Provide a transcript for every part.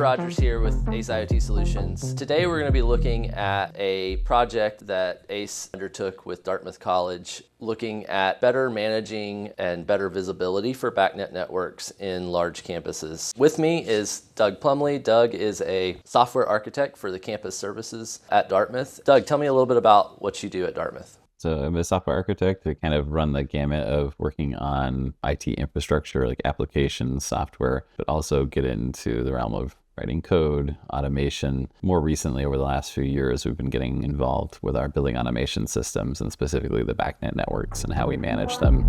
Rogers here with ACE IoT Solutions. Today we're going to be looking at a project that ACE undertook with Dartmouth College, looking at better managing and better visibility for BACnet networks in large campuses. With me is Doug Plumley. Doug is a software architect for the campus services at Dartmouth. Doug, tell me a little bit about what you do at Dartmouth. So I'm a software architect to kind of run the gamut of working on IT infrastructure, like applications, software, but also get into the realm of writing code, automation. More recently, over the last few years, we've been getting involved with our building automation systems and specifically the BACnet networks and how we manage them.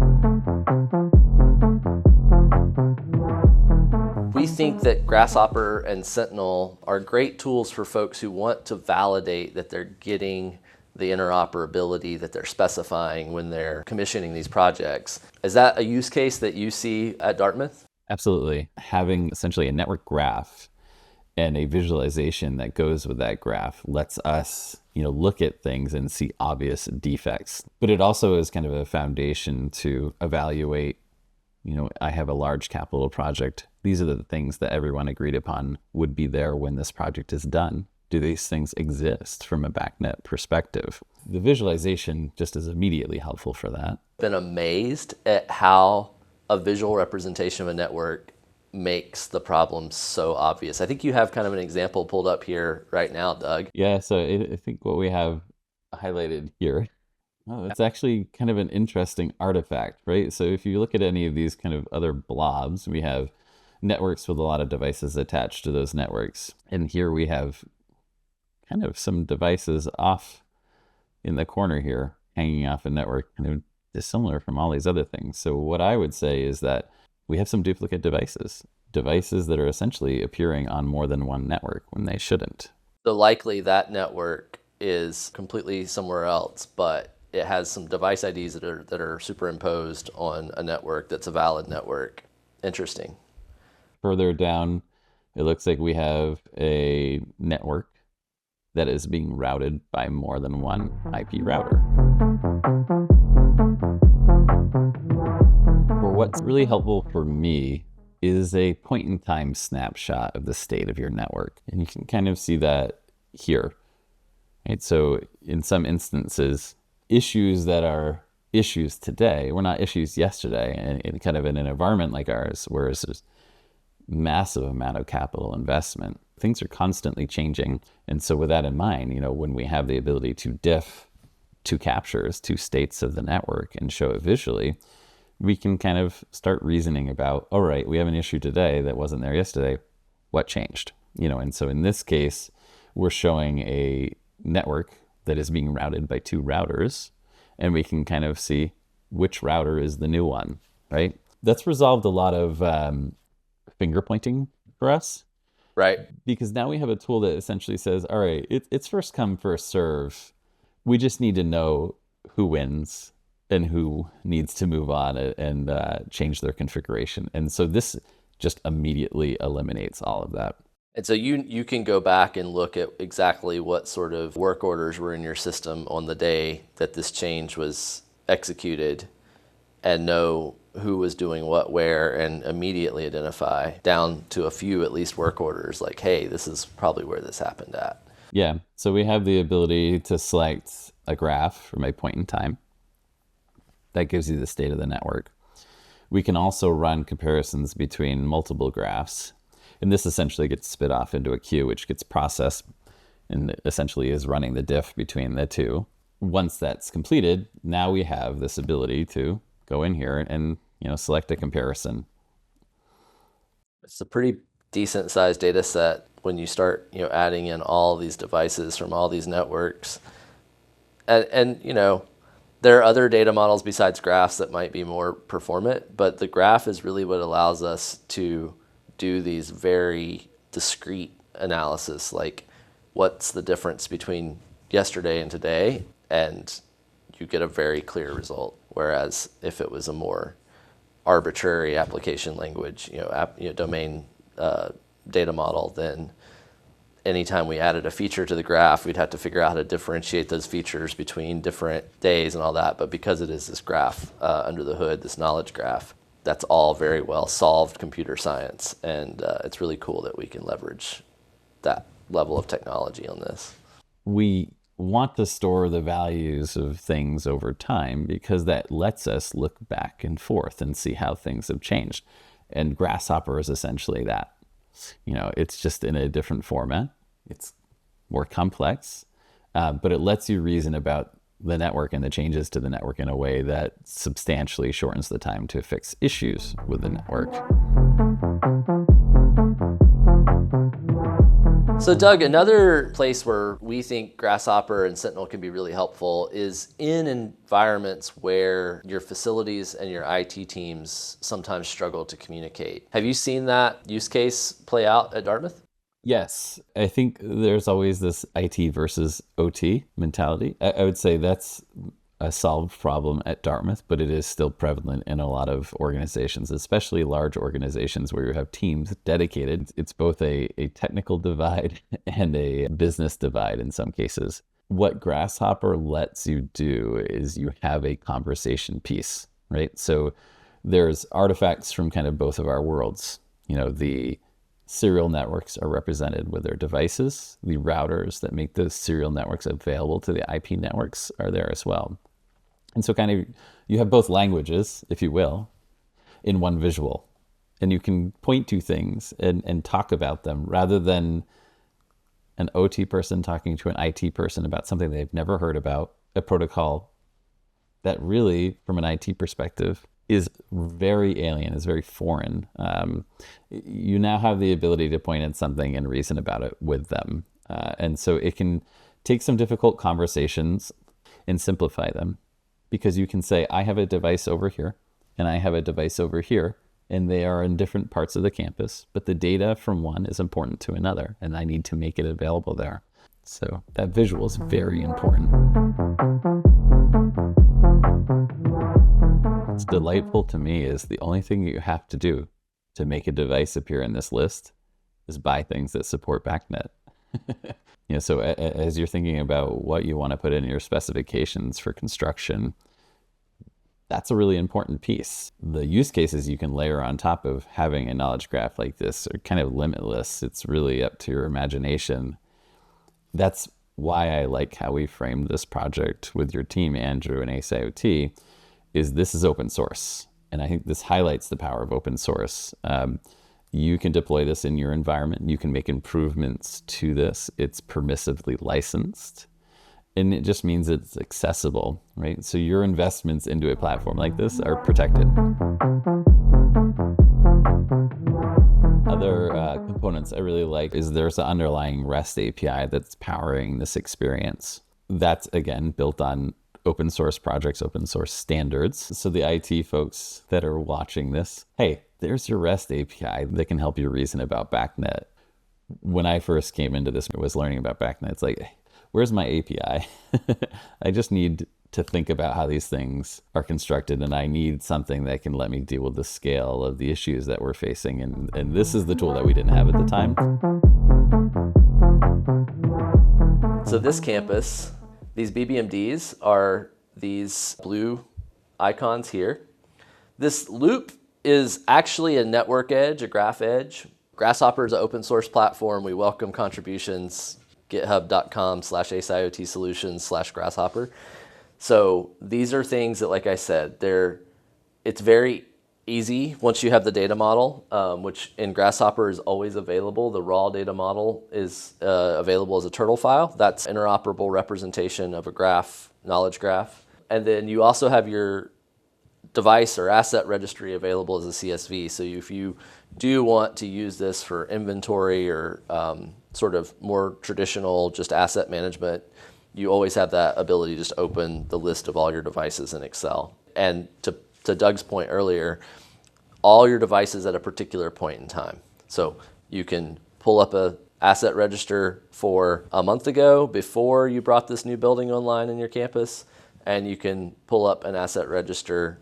We think that Grasshopper and Sentinel are great tools for folks who want to validate that they're getting the interoperability that they're specifying when they're commissioning these projects. Is that a use case that you see at Dartmouth? Absolutely. Having essentially a network graph and a visualization that goes with that graph lets us, look at things and see obvious defects. But it also is kind of a foundation to evaluate, I have a large capital project. These are the things that everyone agreed upon would be there when this project is done. Do these things exist from a BACnet perspective? The visualization just is immediately helpful for that. Been amazed at how a visual representation of a network makes the problem so obvious. I think you have kind of an example pulled up here right now, Doug. Yeah, so I think what we have highlighted here, it's actually kind of an interesting artifact, right? So if you look at any of these kind of other blobs, we have networks with a lot of devices attached to those networks. And here we have kind of some devices off in the corner here, hanging off a network, kind of dissimilar from all these other things. So what I would say is that we have some duplicate devices that are essentially appearing on more than one network when they shouldn't. So likely that network is completely somewhere else, but it has some device IDs that are superimposed on a network that's a valid network. Interesting. Further down, it looks like we have a network that is being routed by more than one IP router. For what's really helpful for me is a point-in-time snapshot of the state of your network. And you can kind of see that here. Right? So in some instances, issues that are issues today were not issues yesterday. And in kind of in an environment like ours, where there's massive amount of capital investment, things are constantly changing. And so with that in mind, when we have the ability to diff two captures, two states of the network and show it visually, we can kind of start reasoning about, all right, we have an issue today that wasn't there yesterday. What changed? And so in this case, we're showing a network that is being routed by two routers, and we can kind of see which router is the new one, right? That's resolved a lot of finger pointing for us. Right. Because now we have a tool that essentially says, all right, it's first come, first serve. We just need to know who wins and who needs to move on and change their configuration. And so this just immediately eliminates all of that. And so you can go back and look at exactly what sort of work orders were in your system on the day that this change was executed and know who was doing what where and immediately identify down to a few at least work orders like, hey, this is probably where this happened at. Yeah, so we have the ability to select a graph from a point in time. That gives you the state of the network. We can also run comparisons between multiple graphs, and this essentially gets spit off into a queue, which gets processed and essentially is running the diff between the two. Once that's completed, now we have this ability to go in here and select a comparison. It's a pretty decent sized data set when you start adding in all these devices from all these networks. And there are other data models besides graphs that might be more performant, but the graph is really what allows us to do these very discrete analysis, like what's the difference between yesterday and today, and you get a very clear result. Whereas if it was a more arbitrary application language, domain data model, then anytime we added a feature to the graph, we'd have to figure out how to differentiate those features between different days and all that. But because it is this graph under the hood, this knowledge graph, that's all very well solved computer science. And it's really cool that we can leverage that level of technology on this. We want to store the values of things over time because that lets us look back and forth and see how things have changed. And Grasshopper is essentially that. It's just in a different format. It's more complex, but it lets you reason about the network and the changes to the network in a way that substantially shortens the time to fix issues with the network. So Doug, another place where we think Grasshopper and Sentinel can be really helpful is in environments where your facilities and your IT teams sometimes struggle to communicate. Have you seen that use case play out at Dartmouth? Yes, I think there's always this IT versus OT mentality. I would say that's a solved problem at Dartmouth, but it is still prevalent in a lot of organizations, especially large organizations where you have teams dedicated. It's both a technical divide and a business divide in some cases. What Grasshopper lets you do is you have a conversation piece, right? So there's artifacts from kind of both of our worlds. The serial networks are represented with their devices. The routers that make those serial networks available to the IP networks are there as well. And so kind of you have both languages, if you will, in one visual. And you can point to things and talk about them rather than an OT person talking to an IT person about something they've never heard about, a protocol that really, from an IT perspective, is very alien, is very foreign. You now have the ability to point at something and reason about it with them. And so it can take some difficult conversations and simplify them. Because you can say, I have a device over here, and I have a device over here, and they are in different parts of the campus, but the data from one is important to another, and I need to make it available there. So that visual is very important. What's delightful to me is the only thing you have to do to make a device appear in this list is buy things that support BACnet. So as you're thinking about what you want to put in your specifications for construction, that's a really important piece. The use cases you can layer on top of having a knowledge graph like this are kind of limitless. It's really up to your imagination. That's why I like how we framed this project with your team, Andrew, and ACE IoT, is this is open source. And I think this highlights the power of open source. You can deploy this in your environment. You can make improvements to this. It's permissively licensed. And it just means it's accessible, right? So your investments into a platform like this are protected. Other components I really like is there's an underlying REST API that's powering this experience. That's, again, built on open source projects, open source standards. So the IT folks that are watching this, hey, there's your REST API that can help you reason about BACnet. When I first came into this, I was learning about BACnet. It's like, where's my API? I just need to think about how these things are constructed, and I need something that can let me deal with the scale of the issues that we're facing. And this is the tool that we didn't have at the time. So this campus, these BBMDs are these blue icons here. This loop is actually a network edge, a graph edge. Grasshopper is an open source platform. We welcome contributions, github.com/ACE Solutions/Grasshopper. So these are things that, like I said, it's very easy once you have the data model, which in Grasshopper is always available. The raw data model is available as a turtle file. That's interoperable representation of a graph, knowledge graph. And then you also have your device or asset registry available as a CSV. So if you do want to use this for inventory or sort of more traditional just asset management, you always have that ability to just open the list of all your devices in Excel. And to Doug's point earlier, all your devices at a particular point in time. So you can pull up a asset register for a month ago before you brought this new building online in your campus, and you can pull up an asset register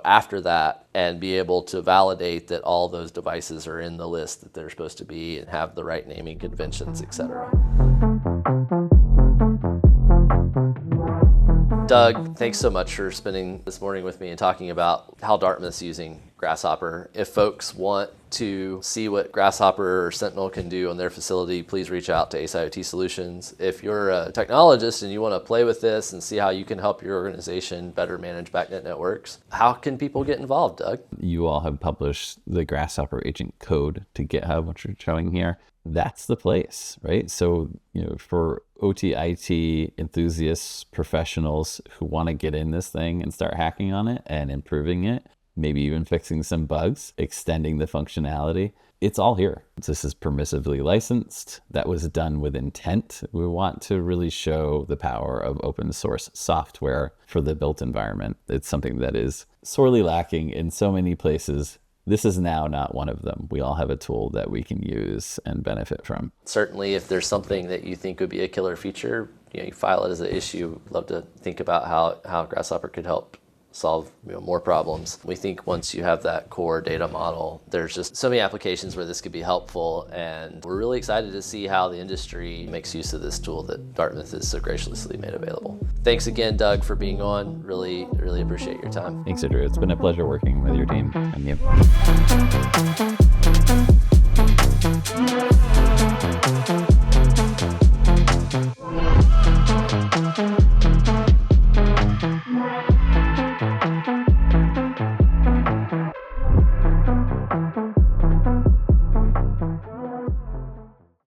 after that and be able to validate that all those devices are in the list that they're supposed to be and have the right naming conventions, etc. Doug, thanks so much for spending this morning with me and talking about how Dartmouth's using Grasshopper. If folks want to see what Grasshopper or Sentinel can do on their facility, please reach out to ACE IoT Solutions. If you're a technologist and you want to play with this and see how you can help your organization better manage BACnet networks, how can people get involved, Doug? You all have published the Grasshopper agent code to GitHub, which you're showing here. That's the place, right? So, for OT, IT enthusiasts, professionals who want to get in this thing and start hacking on it and improving it, maybe even fixing some bugs, extending the functionality, it's all here. This is permissively licensed. That was done with intent. We want to really show the power of open source software for the built environment. It's something that is sorely lacking in so many places. This is now not one of them. We all have a tool that we can use and benefit from. Certainly, if there's something that you think would be a killer feature, you file it as an issue. Love to think about how Grasshopper could help solve more problems. We think once you have that core data model, there's just so many applications where this could be helpful, and we're really excited to see how the industry makes use of this tool that Dartmouth has so graciously made available. Thanks again, Doug, for being on. Really appreciate your time. Thanks, Andrew. It's been a pleasure working with your team and you.